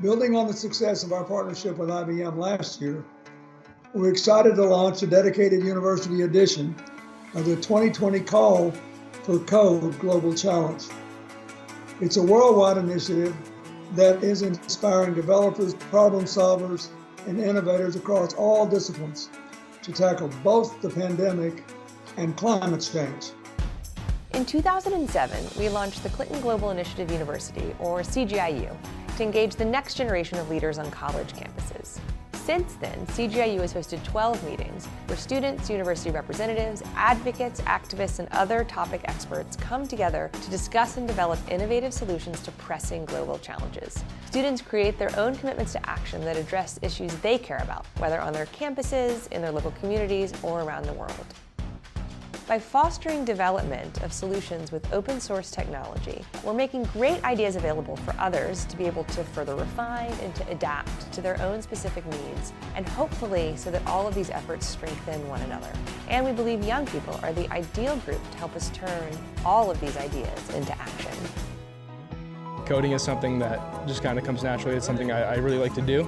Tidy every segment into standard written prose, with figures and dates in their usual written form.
Building on the success of our partnership with IBM last year, we're excited to launch a dedicated university edition of the 2020 Call for Code Global Challenge. It's a worldwide initiative that is inspiring developers, problem solvers, and innovators across all disciplines to tackle both the pandemic and climate change. In 2007, we launched the Clinton Global Initiative University, or CGIU, to engage the next generation of leaders on college campuses. Since then, CGIU has hosted 12 meetings where students, university representatives, advocates, activists, and other topic experts come together to discuss and develop innovative solutions to pressing global challenges. Students create their own commitments to action that address issues they care about, whether on their campuses, in their local communities, or around the world. By fostering development of solutions with open source technology, we're making great ideas available for others to be able to further refine and to adapt to their own specific needs, and hopefully so that all of these efforts strengthen one another. And we believe young people are the ideal group to help us turn all of these ideas into action. Coding is something that just kind of comes naturally. It's something I really like to do.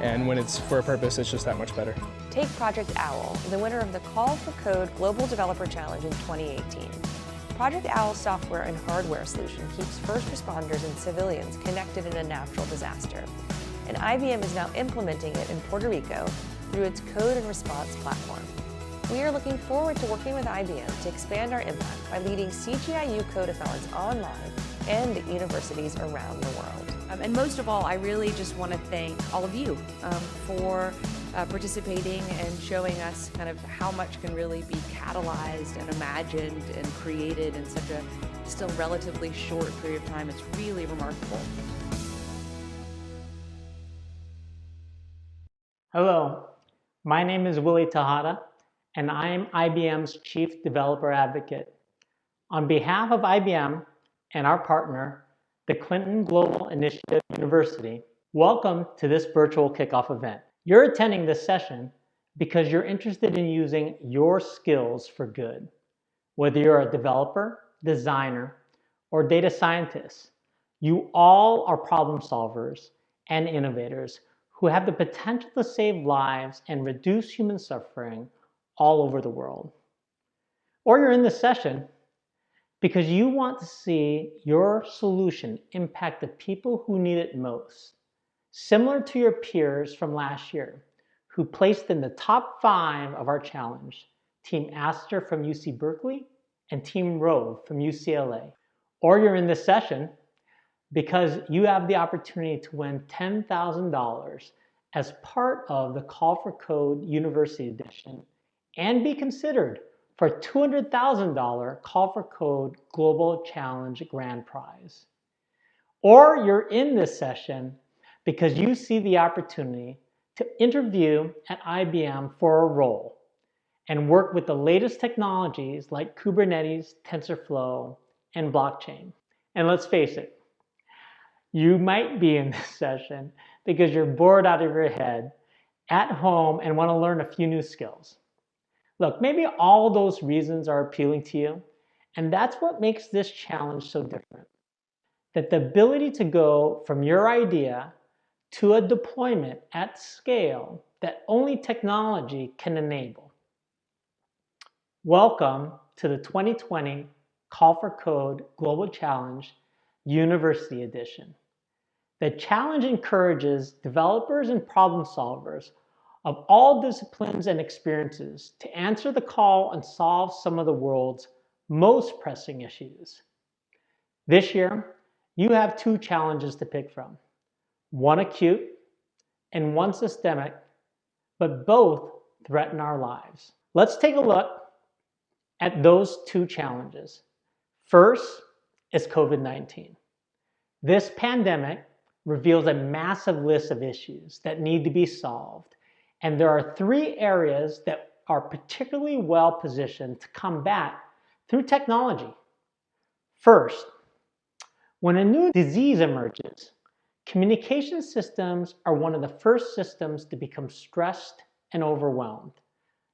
And when it's for a purpose, it's just that much better. Take Project OWL, the winner of the Call for Code Global Developer Challenge in 2018. Project OWL's software and hardware solution keeps first responders and civilians connected in a natural disaster. And IBM is now implementing it in Puerto Rico through its Code and Response platform. We are looking forward to working with IBM to expand our impact by leading CGIU Codeathons online and at universities around the world. And most of all, I really just want to thank all of you for participating and showing us kind of how much can really be catalyzed and imagined and created in such a still relatively short period of time. It's really remarkable. Hello, my name is Willie Tejada, and I am IBM's Chief Developer Advocate. On behalf of IBM and our partner, the Clinton Global Initiative University, welcome to this virtual kickoff event. You're attending this session because you're interested in using your skills for good. Whether you're a developer, designer, or data scientist, you all are problem solvers and innovators who have the potential to save lives and reduce human suffering all over the world. Or you're in this session because you want to see your solution impact the people who need it most, similar to your peers from last year, who placed in the top 5 of our challenge, Team Aster from UC Berkeley and Team Rove from UCLA. Or you're in this session because you have the opportunity to win $10,000 as part of the Call for Code University Edition and be considered for a $200,000 Call for Code Global Challenge Grand Prize. Or you're in this session because you see the opportunity to interview at IBM for a role and work with the latest technologies like Kubernetes, TensorFlow, and blockchain. And let's face it, you might be in this session because you're bored out of your head at home and want to learn a few new skills. Look, maybe all those reasons are appealing to you, and that's what makes this challenge so different. That the ability to go from your idea to a deployment at scale that only technology can enable. Welcome to the 2020 Call for Code Global Challenge University Edition. The challenge encourages developers and problem solvers of all disciplines and experiences to answer the call and solve some of the world's most pressing issues. This year, you have 2 challenges to pick from, one acute and one systemic, but both threaten our lives. Let's take a look at those 2 challenges. First is COVID-19. This pandemic reveals a massive list of issues that need to be solved. And there are 3 areas that are particularly well positioned to combat through technology. First, when a new disease emerges, communication systems are one of the first systems to become stressed and overwhelmed.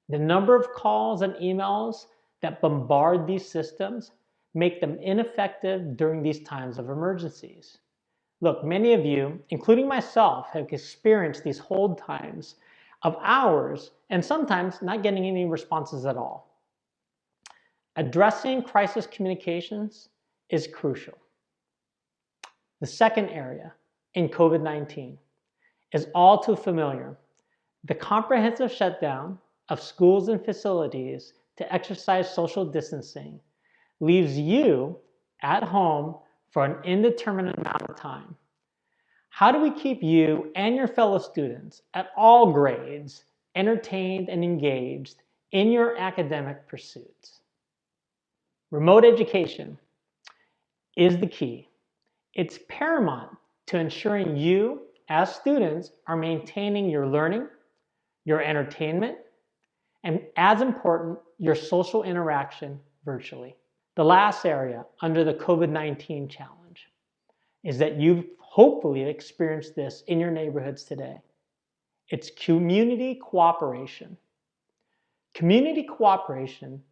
The number of calls and emails that bombard these systems make them ineffective during these times of emergencies. Look, many of you, including myself, have experienced these hold times of hours and sometimes not getting any responses at all. Addressing crisis communications is crucial. The second area in COVID-19 is all too familiar. The comprehensive shutdown of schools and facilities to exercise social distancing leaves you at home for an indeterminate amount of time. How do we keep you and your fellow students at all grades entertained and engaged in your academic pursuits? Remote education is the key. It's paramount to ensuring you, as students, are maintaining your learning, your entertainment, and as important, your social interaction virtually. The last area under the COVID-19 challenge is that you've hopefully experienced this in your neighborhoods today. It's community cooperation. Community cooperation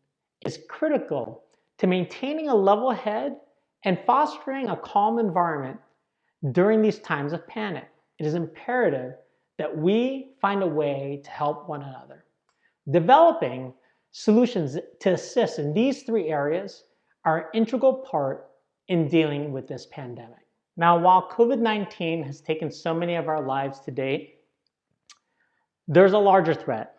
is critical to maintaining a level head and fostering a calm environment during these times of panic. It is imperative that we find a way to help one another. Developing solutions to assist in these three areas are an integral part in dealing with this pandemic. Now, while COVID-19 has taken so many of our lives to date, there's a larger threat,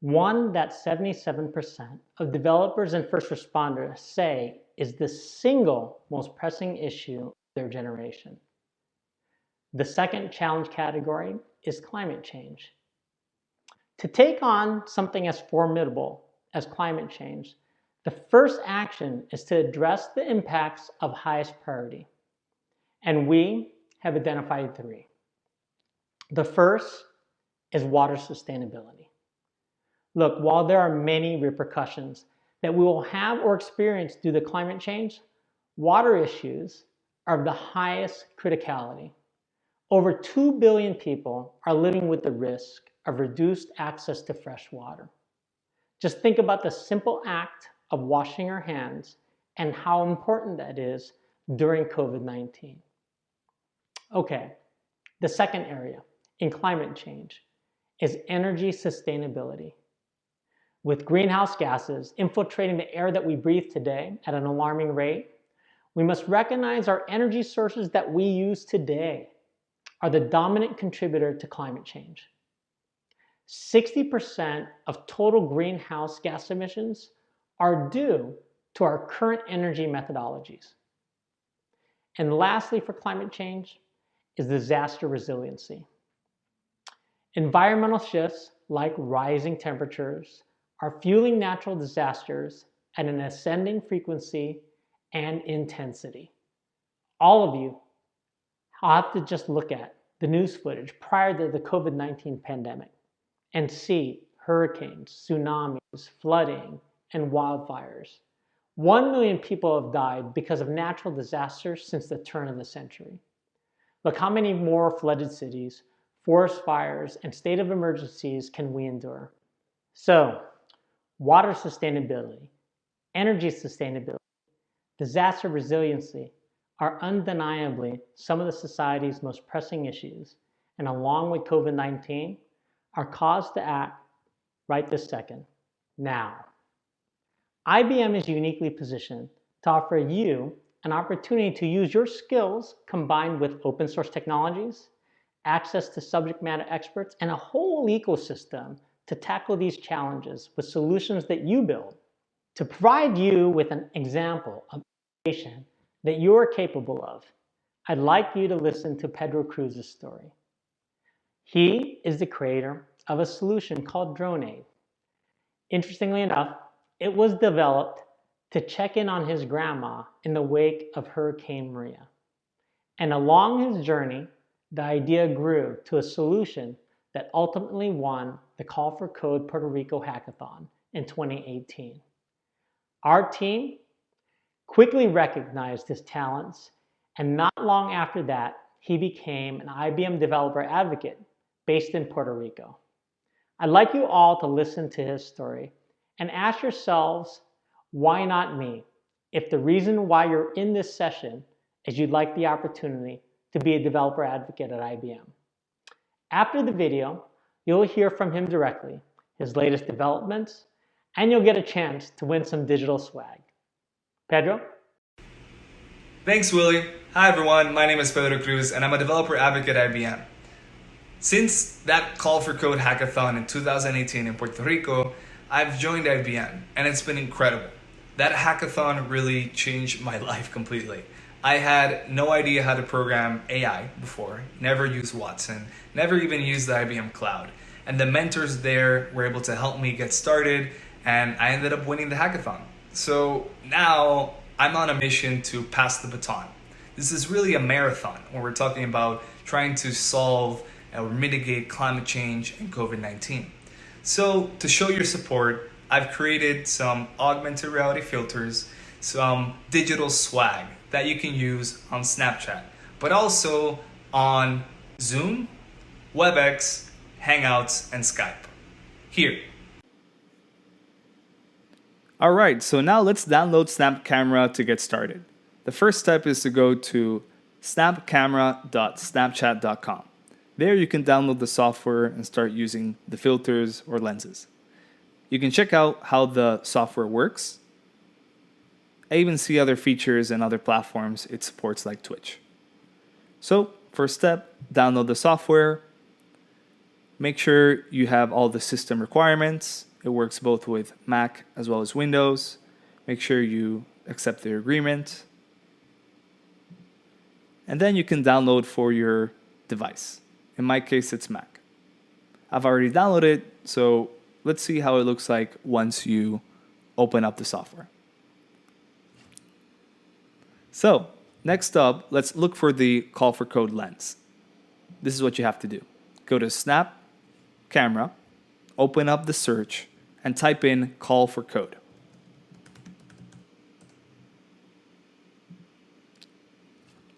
one that 77% of developers and first responders say is the single most pressing issue of their generation. The second challenge category is climate change. To take on something as formidable as climate change, the first action is to address the impacts of highest priority. And we have identified three. The first is water sustainability. Look, while there are many repercussions that we will have or experience due to climate change, water issues are of the highest criticality. Over 2 billion people are living with the risk of reduced access to fresh water. Just think about the simple act of washing our hands and how important that is during COVID-19. Okay, the second area in climate change is energy sustainability. With greenhouse gases infiltrating the air that we breathe today at an alarming rate, we must recognize our energy sources that we use today are the dominant contributor to climate change. 60% of total greenhouse gas emissions are due to our current energy methodologies. And lastly, for climate change is disaster resiliency. Environmental shifts like rising temperatures are fueling natural disasters at an ascending frequency and intensity. All of you have to just look at the news footage prior to the COVID-19 pandemic and see hurricanes, tsunamis, flooding, and wildfires. 1 million people have died because of natural disasters since the turn of the century. Look, how many more flooded cities, forest fires, and state of emergencies can we endure? So, water sustainability, energy sustainability, disaster resiliency are undeniably some of the society's most pressing issues, and along with COVID-19, are cause to act right this second, now. IBM is uniquely positioned to offer you an opportunity to use your skills combined with open source technologies, access to subject matter experts, and a whole ecosystem to tackle these challenges with solutions that you build. To provide you with an example of innovation that you are capable of, I'd like you to listen to Pedro Cruz's story. He is the creator of a solution called DroneAid. Interestingly enough, it was developed to check in on his grandma in the wake of Hurricane Maria. And along his journey, the idea grew to a solution that ultimately won the Call for Code Puerto Rico Hackathon in 2018. Our team quickly recognized his talents, and not long after that, he became an IBM developer advocate based in Puerto Rico. I'd like you all to listen to his story and ask yourselves, why not me? If the reason why you're in this session is you'd like the opportunity to be a developer advocate at IBM. After the video, you'll hear from him directly, his latest developments, and you'll get a chance to win some digital swag. Pedro? Thanks, Willie. Hi, everyone. My name is Pedro Cruz, and I'm a developer advocate at IBM. Since that Call for Code hackathon in 2018 in Puerto Rico, I've joined IBM, and it's been incredible. That hackathon really changed my life completely. I had no idea how to program AI before, never used Watson, never even used the IBM Cloud. And the mentors there were able to help me get started, and I ended up winning the hackathon. So now I'm on a mission to pass the baton. This is really a marathon where we're talking about trying to solve or mitigate climate change and COVID-19. So to show your support, I've created some augmented reality filters, some digital swag that you can use on Snapchat, but also on Zoom, WebEx, Hangouts, and Skype. Here. All right, so now let's download Snap Camera to get started. The first step is to go to snapcamera.snapchat.com. There you can download the software and start using the filters or lenses. You can check out how the software works. I even see other features and other platforms it supports like Twitch. So, first step, download the software. Make sure you have all the system requirements. It works both with Mac as well as Windows. Make sure you accept the agreement. And then you can download for your device. In my case, it's Mac. I've already downloaded, so let's see how it looks like once you open up the software. So, next up, let's look for the Call for Code lens. This is what you have to do. Go to Snap Camera, open up the search, and type in Call for Code.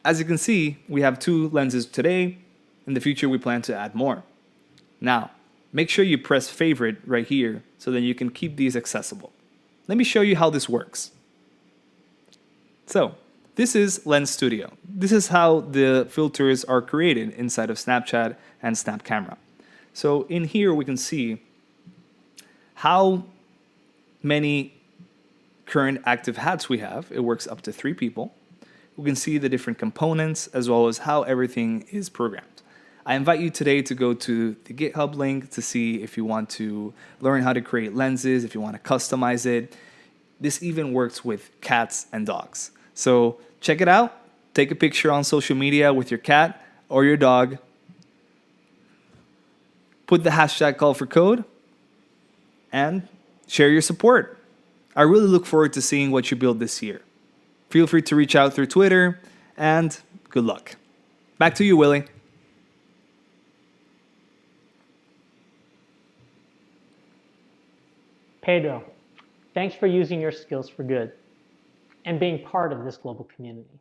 As you can see, we have 2 lenses today. In the future, we plan to add more. Now, make sure you press favorite right here so that you can keep these accessible. Let me show you how this works. So, this is Lens Studio. This is how the filters are created inside of Snapchat and Snap Camera. So in here, we can see how many current active hats we have. It works up to 3 people. We can see the different components as well as how everything is programmed. I invite you today to go to the GitHub link to see if you want to learn how to create lenses, if you want to customize it. This even works with cats and dogs. So check it out. Take a picture on social media with your cat or your dog. Put the hashtag Call for Code and share your support. I really look forward to seeing what you build this year. Feel free to reach out through Twitter, and good luck. Back to you, Willie. Pedro, thanks for using your skills for good and being part of this global community.